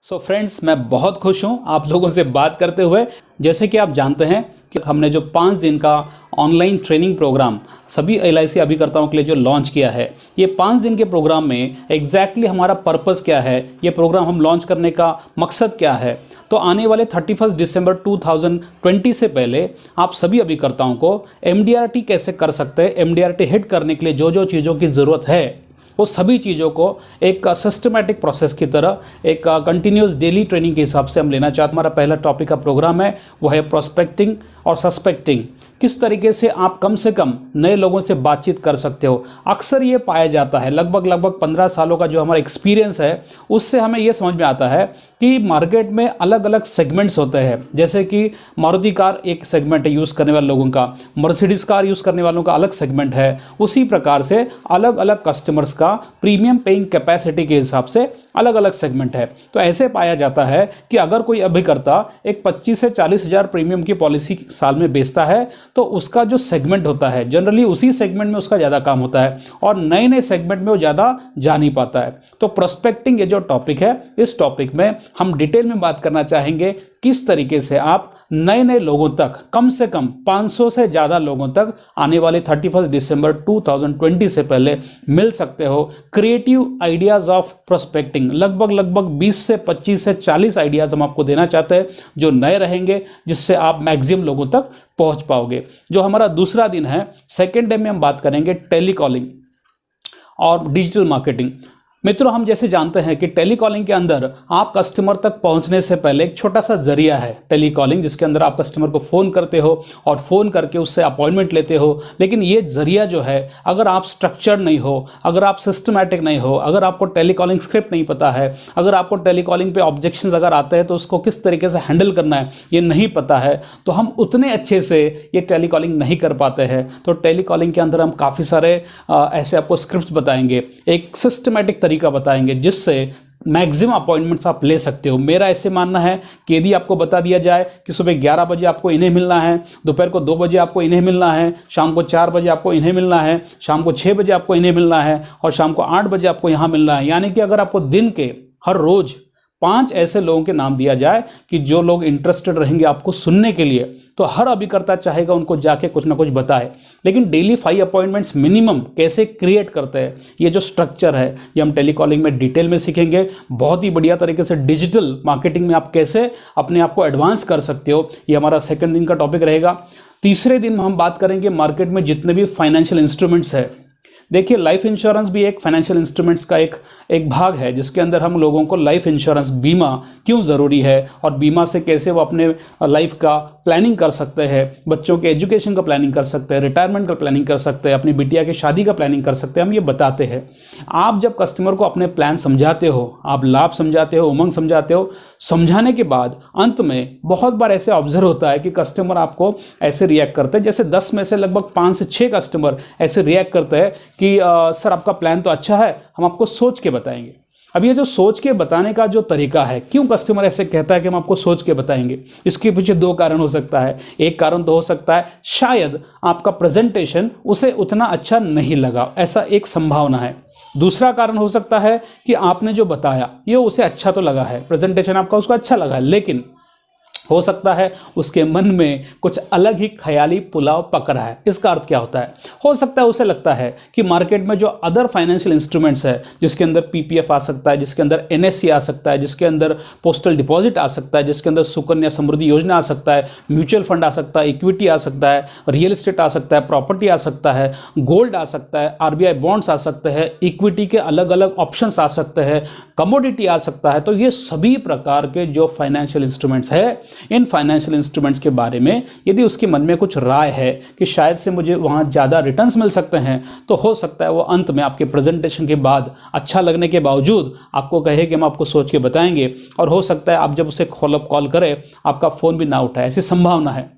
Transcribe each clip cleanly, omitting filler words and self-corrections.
So friends, मैं बहुत खुश हूँ आप लोगों से बात करते हुए। जैसे कि आप जानते हैं कि हमने जो 5 दिन का ऑनलाइन ट्रेनिंग प्रोग्राम सभी LIC अभिकर्ताओं के लिए जो लॉन्च किया है, ये 5 दिन के प्रोग्राम में एग्जैक्टली हमारा पर्पस क्या है, ये प्रोग्राम हम लॉन्च करने का मकसद क्या है। तो आने वाले 31 दिसंबर 2020 से पहले आप सभी अभिकर्ताओं को MDRT कैसे कर सकते हैं, MDRT हिट करने के लिए जो जो चीज़ों की ज़रूरत है वो सभी चीज़ों को एक सिस्टमैटिक प्रोसेस की तरह एक कंटिन्यूस डेली ट्रेनिंग के हिसाब से हम लेना चाहते हैं। हमारा पहला टॉपिक का प्रोग्राम है वो है प्रोस्पेक्टिंग और सस्पेक्टिंग। किस तरीके से आप कम से कम नए लोगों से बातचीत कर सकते हो। अक्सर ये पाया जाता है, लगभग 15 सालों का जो हमारा एक्सपीरियंस है उससे हमें ये समझ में आता है कि मार्केट में अलग अलग सेगमेंट्स होते हैं। जैसे कि मारुति कार एक सेगमेंट है यूज़ करने वाले लोगों का, मर्सिडीज़ कार यूज़ करने वालों का अलग सेगमेंट है। उसी प्रकार से अलग अलग कस्टमर्स का प्रीमियम पेइंग कैपेसिटी के हिसाब से अलग अलग सेगमेंट है। तो ऐसे पाया जाता है कि अगर कोई अभिकर्ता एक 25 से 40 हज़ार प्रीमियम की पॉलिसी साल में बेचता है तो उसका जो सेगमेंट होता है जनरली उसी सेगमेंट में उसका ज़्यादा काम होता है और नए नए सेगमेंट में वो ज़्यादा जा नहीं पाता है। तो प्रोस्पेक्टिंग ये जो टॉपिक है, इस टॉपिक में हम डिटेल में बात करना चाहेंगे किस तरीके से आप नए नए लोगों तक, कम से कम 500 से ज़्यादा लोगों तक आने वाले 31 दिसंबर 2020 से पहले मिल सकते हो। क्रिएटिव आइडियाज़ ऑफ प्रोस्पेक्टिंग, लगभग 20 से 25 से 40 आइडियाज़ हम आपको देना चाहते हैं जो नए रहेंगे, जिससे आप मैक्सिमम लोगों तक पहुंच पाओगे। जो हमारा दूसरा दिन है, सेकेंड डे में हम बात करेंगे टेलीकॉलिंग और डिजिटल मार्केटिंग। मित्रों, हम जैसे जानते हैं कि टेलीकॉलिंग के अंदर आप कस्टमर तक पहुंचने से पहले एक छोटा सा जरिया है टेलीकॉलिंग, जिसके अंदर आप कस्टमर को फ़ोन करते हो और फ़ोन करके उससे अपॉइंटमेंट लेते हो। लेकिन ये जरिया जो है, अगर आप स्ट्रक्चर्ड नहीं हो, अगर आप सिस्टमैटिक नहीं हो, अगर आपको टेलीकॉलिंग स्क्रिप्ट नहीं पता है, अगर आपको टेलीकॉलिंग पे ऑब्जेक्शंस अगर आते हैं तो उसको किस तरीके से हैंडल करना है ये नहीं पता है, तो हम उतने अच्छे से ये टेलीकॉलिंग नहीं कर पाते हैं। तो टेलीकॉलिंग के अंदर हम काफ़ी सारे ऐसे आपको स्क्रिप्ट्स बताएंगे, एक सिस्टमैटिक का बताएंगे जिससे मैक्सिमम अपॉइंटमेंट्स आप ले सकते हो। मेरा ऐसे मानना है कि यदि आपको बता दिया जाए कि सुबह 11 बजे आपको इन्हें मिलना है, दोपहर को 2 बजे आपको इन्हें मिलना है, शाम को 4 बजे आपको इन्हें मिलना है, शाम को 6 बजे आपको इन्हें मिलना है और शाम को 8 बजे आपको यहाँ मिलना है, यानी कि अगर आपको दिन के हर रोज 5 ऐसे लोगों के नाम दिया जाए कि जो लोग इंटरेस्टेड रहेंगे आपको सुनने के लिए, तो हर अभिकर्ता चाहेगा उनको जाके कुछ ना कुछ बताए। लेकिन डेली 5 अपॉइंटमेंट्स मिनिमम कैसे क्रिएट करते हैं, ये जो स्ट्रक्चर है ये हम टेलीकॉलिंग में डिटेल में सीखेंगे। बहुत ही बढ़िया तरीके से डिजिटल मार्केटिंग में आप कैसे अपने आप को एडवांस कर सकते हो, ये हमारा सेकंड दिन का टॉपिक रहेगा। तीसरे दिन हम बात करेंगे मार्केट में जितने भी फाइनेंशियल इंस्ट्रूमेंट्स है। देखिए, लाइफ इंश्योरेंस भी एक फाइनेंशियल इंस्ट्रूमेंट्स का एक भाग है, जिसके अंदर हम लोगों को लाइफ इंश्योरेंस, बीमा क्यों ज़रूरी है और बीमा से कैसे वो अपने लाइफ का प्लानिंग कर सकते हैं, बच्चों के एजुकेशन का प्लानिंग कर सकते हैं, रिटायरमेंट का प्लानिंग कर सकते हैं, अपनी बिटिया की शादी का प्लानिंग कर सकते हैं, हम ये बताते हैं। आप जब कस्टमर को अपने प्लान समझाते हो, आप लाभ समझाते हो, उमंग समझाते हो, समझाने के बाद अंत में बहुत बार ऐसे ऑब्जर्व होता है कि कस्टमर आपको ऐसे रिएक्ट करते हैं, जैसे 10 में से लगभग 5 से 6 कस्टमर ऐसे रिएक्ट करते हैं कि सर आपका प्लान तो अच्छा है, हम आपको सोच के बताएंगे। अब ये जो सोच के बताने का जो तरीका है, क्यों कस्टमर ऐसे कहता है कि हम आपको सोच के बताएंगे, इसके पीछे 2 कारण हो सकता है। एक कारण तो हो सकता है शायद आपका प्रेजेंटेशन उसे उतना अच्छा नहीं लगा, ऐसा एक संभावना है। दूसरा कारण हो सकता है कि आपने जो बताया ये उसे अच्छा तो लगा है, प्रेजेंटेशन आपका उसको अच्छा लगा है, लेकिन हो सकता है उसके मन में कुछ अलग ही ख्याली पुलाव पक रहा है। इसका अर्थ क्या होता है? हो सकता है उसे लगता है कि मार्केट में जो अदर फाइनेंशियल इंस्ट्रूमेंट्स है, जिसके अंदर PPF आ सकता है, जिसके अंदर NSC आ सकता है, जिसके अंदर पोस्टल डिपॉजिट आ सकता है, जिसके अंदर सुकन्या समृद्धि योजना आ सकता है, म्यूचुअल फंड आ सकता है, इक्विटी आ सकता है, रियल एस्टेट आ सकता है, प्रॉपर्टी आ सकता है, गोल्ड आ सकता है, RBI बॉन्ड्स आ सकते हैं, इक्विटी के अलग अलग ऑप्शंस आ सकते हैं, कमोडिटी आ सकता है। तो ये सभी प्रकार के जो फाइनेंशियल इंस्ट्रूमेंट्स है, इन फाइनेंशियल इंस्ट्रूमेंट्स के बारे में यदि उसके मन में कुछ राय है कि शायद से मुझे वहां ज़्यादा रिटर्न्स मिल सकते हैं, तो हो सकता है वो अंत में आपके प्रेजेंटेशन के बाद अच्छा लगने के बावजूद आपको कहे कि हम आपको सोच के बताएंगे, और हो सकता है आप जब उसे फॉलोअप कॉल करें आपका फ़ोन भी ना उठाए, ऐसी संभावना है।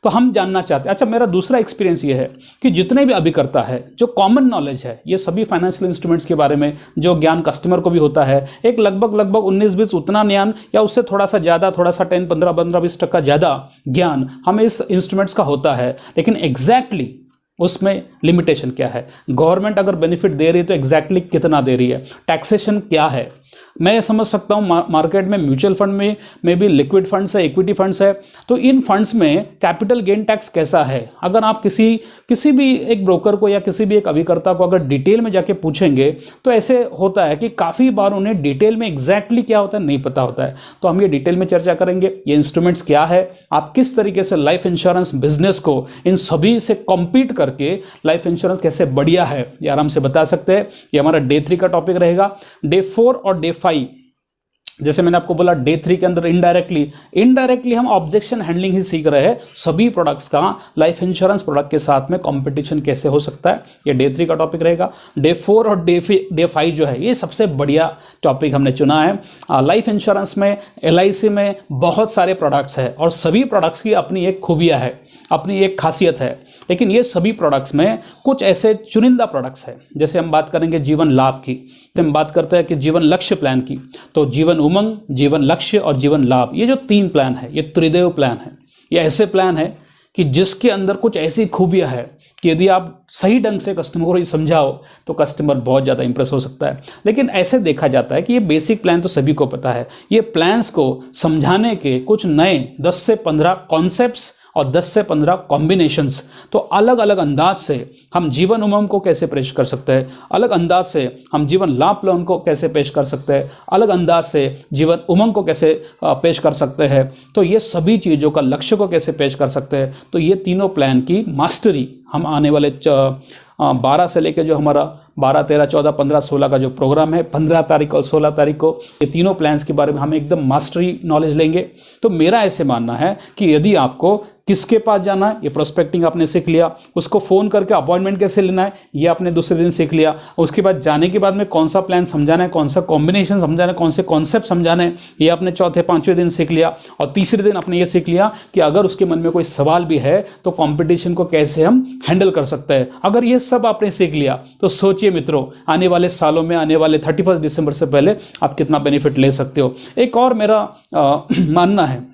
तो हम जानना चाहते हैं। अच्छा, मेरा दूसरा एक्सपीरियंस ये है कि जितने भी अभिकर्ता है, जो कॉमन नॉलेज है ये सभी फाइनेंशियल इंस्ट्रूमेंट्स के बारे में, जो ज्ञान कस्टमर को भी होता है, एक लगभग 19-20 उतना ज्ञान या उससे थोड़ा सा ज़्यादा, थोड़ा सा 10-15-20% ज़्यादा ज्ञान हमें इस इंस्ट्रूमेंट्स का होता है। लेकिन एग्जैक्टली उसमें लिमिटेशन क्या है, गवर्नमेंट अगर बेनिफिट दे रही है तो एग्जैक्टली कितना दे रही है, टैक्सेशन क्या है, मैं समझ सकता हूँ मार्केट में म्यूचुअल फंड में भी लिक्विड फंड्स है, इक्विटी फंड्स है, तो इन फंड्स में कैपिटल गेन टैक्स कैसा है। अगर आप किसी भी एक ब्रोकर को या किसी भी एक अभिकर्ता को अगर डिटेल में जाके पूछेंगे तो ऐसे होता है कि काफ़ी बार उन्हें डिटेल में एग्जैक्टली क्या होता है नहीं पता होता है। तो हम ये डिटेल में चर्चा करेंगे, ये इंस्ट्रूमेंट्स क्या है, आप किस तरीके से लाइफ इंश्योरेंस बिजनेस को इन सभी से कॉम्पीट करके लाइफ इंश्योरेंस कैसे बढ़िया है ये आराम से बता सकते हैं। ये हमारा डे 3 का टॉपिक रहेगा। डे 4 और डे 5, जैसे मैंने आपको बोला, डे 3 के अंदर इनडायरेक्टली हम ऑब्जेक्शन हैंडलिंग ही सीख रहे हैं। सभी प्रोडक्ट्स का लाइफ इंश्योरेंस प्रोडक्ट के साथ में कंपटीशन कैसे हो सकता है, ये डे 3 का टॉपिक रहेगा। डे 4 और डे 5 जो है ये सबसे बढ़िया टॉपिक हमने चुना है। लाइफ इंश्योरेंस में, LIC में बहुत सारे प्रोडक्ट्स है और सभी प्रोडक्ट्स की अपनी एक खूबियाँ है, अपनी एक खासियत है। लेकिन ये सभी प्रोडक्ट्स में कुछ ऐसे चुनिंदा प्रोडक्ट्स हैं, जैसे हम बात करेंगे जीवन लाभ की, तो हम बात करते हैं कि जीवन लक्ष्य प्लान की, तो जीवन उमंग, जीवन लक्ष्य और जीवन लाभ, ये जो 3 प्लान है ये त्रिदेव प्लान है। ये ऐसे प्लान है कि जिसके अंदर कुछ ऐसी खूबियाँ है कि यदि आप सही ढंग से कस्टमर को समझाओ तो कस्टमर बहुत ज़्यादा इंप्रेस हो सकता है। लेकिन ऐसे देखा जाता है कि ये बेसिक प्लान तो सभी को पता है, ये प्लान्स को समझाने के कुछ नए 10 से 15 कॉन्सेप्ट्स और 10 से 15 कॉम्बिनेशंस, तो अलग अलग अंदाज से हम जीवन उमंग को कैसे पेश कर सकते हैं, अलग अंदाज से हम जीवन लाभ प्लान को कैसे पेश कर सकते हैं, अलग अंदाज से जीवन उमंग को कैसे पेश कर सकते हैं, तो ये सभी चीज़ों का लक्ष्य को कैसे पेश कर सकते हैं। तो ये तीनों प्लान की मास्टरी हम आने वाले 12 से लेकर जो हमारा 12, 13, 14, 15, 16 का जो प्रोग्राम है, 15 तारीख और 16 तारीख को ये तीनों प्लान्स के बारे में हम एकदम मास्टरी नॉलेज लेंगे। तो मेरा ऐसे मानना है कि यदि आपको किसके पास जाना है, ये प्रोस्पेक्टिंग आपने सीख लिया, उसको फ़ोन करके अपॉइंटमेंट कैसे लेना है ये आपने दूसरे दिन सीख लिया, उसके बाद जाने के बाद में कौन सा प्लान समझाना है, कौन सा कॉम्बिनेशन समझाना है, कौन से कॉन्सेप्ट समझाना है, ये आपने चौथे 5वें दिन सीख लिया। और तीसरे दिन आपने ये सीख लिया कि अगर उसके मन में कोई सवाल भी है तो कॉम्पिटिशन को कैसे हम हैंडल कर सकते हैं। अगर ये सब आपने सीख लिया तो सोचिए मित्रों, आने वाले सालों में, आने वाले 31 दिसंबर से पहले आप कितना बेनिफिट ले सकते हो। एक और मेरा मानना है,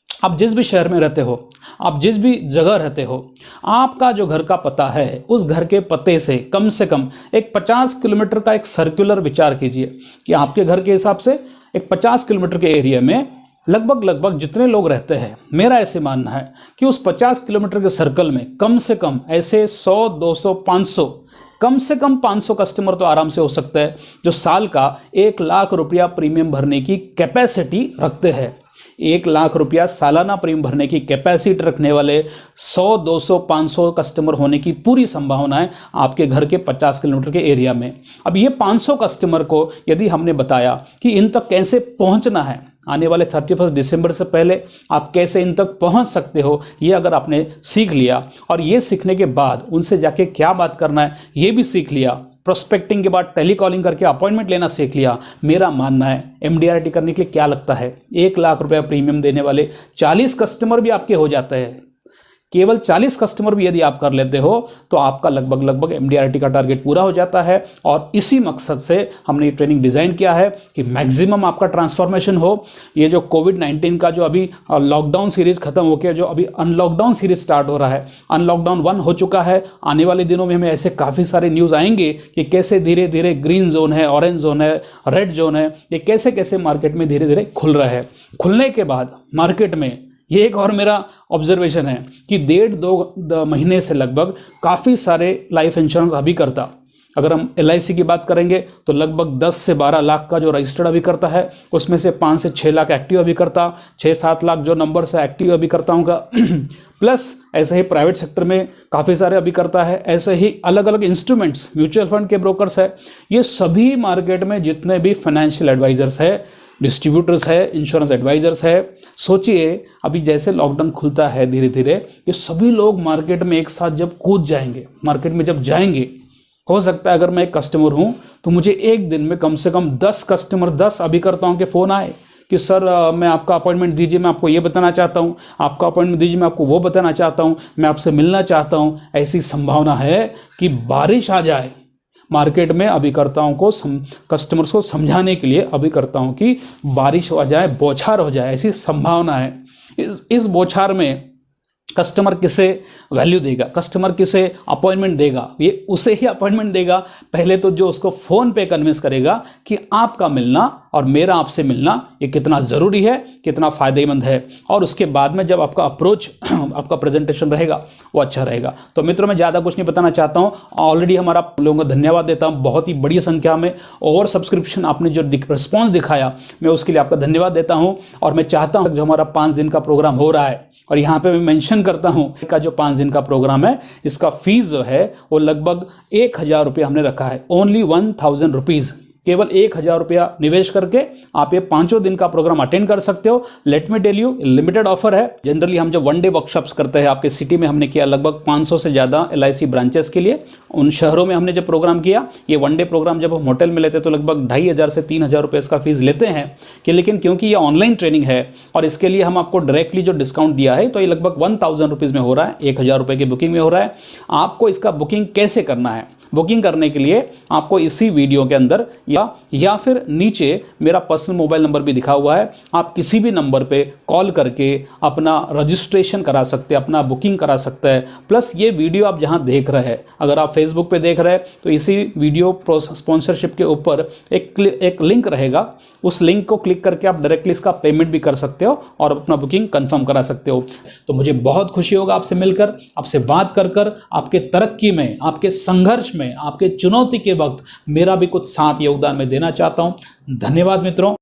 आप जिस भी शहर में रहते हो, आप जिस भी जगह रहते हो, आपका जो घर का पता है उस घर के पते से कम एक 50 किलोमीटर का एक सर्कुलर विचार कीजिए कि आपके घर के हिसाब से एक 50 किलोमीटर के एरिया में लगभग जितने लोग रहते हैं, मेरा ऐसे मानना है कि उस 50 किलोमीटर के सर्कल में कम से कम ऐसे 100, 200, 500, कम से कम 500 कस्टमर तो आराम से हो सकते हैं जो साल का 1 लाख रुपया प्रीमियम भरने की कैपेसिटी रखते हैं। 1 लाख रुपया सालाना प्रीमियम भरने की कैपेसिटी रखने वाले 100, 200, 500 कस्टमर होने की पूरी संभावना है आपके घर के 50 किलोमीटर के एरिया में। अब ये 500 कस्टमर को यदि हमने बताया कि इन तक कैसे पहुंचना है, आने वाले 31 दिसंबर से पहले आप कैसे इन तक पहुंच सकते हो, ये अगर आपने सीख लिया और ये सीखने के बाद उनसे जाके क्या बात करना है ये भी सीख लिया, प्रोस्पेक्टिंग के बाद टेलीकॉलिंग करके अपॉइंटमेंट लेना सीख लिया, मेरा मानना है MDRT करने के लिए क्या लगता है, 1 लाख रुपया प्रीमियम देने वाले 40 कस्टमर भी आपके हो जाते हैं। केवल 40 कस्टमर भी यदि आप कर लेते हो तो आपका लगभग MDRT का टारगेट पूरा हो जाता है। और इसी मकसद से हमने ये ट्रेनिंग डिज़ाइन किया है कि मैक्सिमम आपका ट्रांसफॉर्मेशन हो। ये जो कोविड-19 का जो अभी लॉकडाउन सीरीज खत्म होकर जो अभी अनलॉकडाउन सीरीज स्टार्ट हो रहा है, अनलॉकडाउन 1 हो चुका है, आने वाले दिनों में हमें ऐसे काफ़ी सारे न्यूज़ आएंगे कि कैसे धीरे धीरे ग्रीन जोन है, ऑरेंज जोन है, रेड जोन है, ये कैसे कैसे मार्केट में धीरे धीरे खुल रहा है। खुलने के बाद मार्केट में ये एक और मेरा ऑब्जर्वेशन है कि 1.5-2 महीने से लगभग काफ़ी सारे लाइफ इंश्योरेंस अभिकर्ता, अगर हम LIC की बात करेंगे तो लगभग 10 से 12 लाख का जो रजिस्टर्ड अभिकर्ता है, उसमें से 5 से 6 लाख एक्टिव अभिकर्ता, 6-7 लाख जो नंबर से एक्टिव अभिकर्ताओं का प्लस ऐसे ही प्राइवेट सेक्टर में काफ़ी सारे अभिकर्ता है, ऐसे ही अलग अलग इंस्ट्रूमेंट्स, म्यूचुअल फंड के ब्रोकर्स है, ये सभी मार्केट में जितने भी फाइनेंशियल एडवाइजर्स है, डिस्ट्रीब्यूटर्स है, इंश्योरेंस एडवाइजर्स है, सोचिए अभी जैसे लॉकडाउन खुलता है धीरे धीरे, ये सभी लोग मार्केट में एक साथ जब कूद जाएंगे, मार्केट में जब जाएंगे, हो सकता है अगर मैं एक कस्टमर हूं तो मुझे एक दिन में कम से कम 10 अभिकर्ताओं के फ़ोन आए कि सर मैं आपका अपॉइंटमेंट दीजिए, मैं आपको ये बताना चाहता हूँ, आपका अपॉइंटमेंट दीजिए, मैं आपको वो बताना चाहता हूँ, मैं आपसे मिलना चाहता हूँ। ऐसी संभावना है कि बारिश आ जाए मार्केट में, अभिकर्ताओं को कस्टमर्स को समझाने के लिए अभिकर्ताओं की बारिश हो जाए, बौछार हो जाए, ऐसी संभावना है। इस बौछार में कस्टमर किसे वैल्यू देगा, कस्टमर किसे अपॉइंटमेंट देगा, ये उसे ही अपॉइंटमेंट देगा पहले तो जो उसको फ़ोन पे कन्विंस करेगा कि आपका मिलना और मेरा आपसे मिलना ये कितना ज़रूरी है, कितना फ़ायदेमंद है, और उसके बाद में जब आपका अप्रोच आपका प्रेजेंटेशन रहेगा वो अच्छा रहेगा। तो मित्रों, मैं ज़्यादा कुछ नहीं बताना चाहता हूँ, ऑलरेडी हमारा लोगों का धन्यवाद देता हूँ, बहुत ही बड़ी संख्या में और सब्सक्रिप्शन आपने जो रिस्पॉन्स दिखाया, मैं उसके लिए आपका धन्यवाद देता हूँ। और मैं चाहता हूँ जो हमारा 5 दिन का प्रोग्राम हो रहा है, और यहाँ पे मैं मेंशन करता हूँ का जो 5 दिन का प्रोग्राम है, इसका फीस जो है वो लगभग 1000 रुपये हमने रखा है, ओनली 1000 रुपीज़। केवल 1000 रुपया निवेश करके आप ये 5 दिन का प्रोग्राम अटेंड कर सकते हो। Let me tell you, limited offer है। जनरली हम जब 1 डे वर्कशॉप्स करते हैं आपके सिटी में, हमने किया लगभग 500 से ज़्यादा LIC ब्रांचेस के लिए, उन शहरों में हमने जब प्रोग्राम किया। ये 1 डे प्रोग्राम जब हम होटल में लेते तो लगभग 2500 से 3000 रुपये इसका फीस लेते हैं कि, लेकिन क्योंकि ये ऑनलाइन ट्रेनिंग है और इसके लिए हम आपको डायरेक्टली जो डिस्काउंट दिया है, तो ये लगभग 1000 रुपीज़ में हो रहा है, 1000 रुपये की बुकिंग में हो रहा है। आपको इसका बुकिंग कैसे करना है? बुकिंग करने के लिए आपको इसी वीडियो के अंदर या फिर नीचे मेरा पर्सनल मोबाइल नंबर भी दिखा हुआ है, आप किसी भी नंबर पे कॉल करके अपना रजिस्ट्रेशन करा सकते हैं, अपना बुकिंग करा सकते हैं। प्लस ये वीडियो आप जहां देख रहे हैं, अगर आप फेसबुक पे देख रहे हैं तो इसी वीडियो स्पॉन्सरशिप के ऊपर एक लिंक रहेगा, उस लिंक को क्लिक करके आप डायरेक्टली इसका पेमेंट भी कर सकते हो और अपना बुकिंग कंफर्म करा सकते हो। तो मुझे बहुत खुशी होगा आपसे मिलकर, आपसे बात कर आपके तरक्की में, आपके संघर्ष में, आपके चुनौती के वक्त मेरा भी कुछ साथ योगदान में देना चाहता हूं। धन्यवाद मित्रों।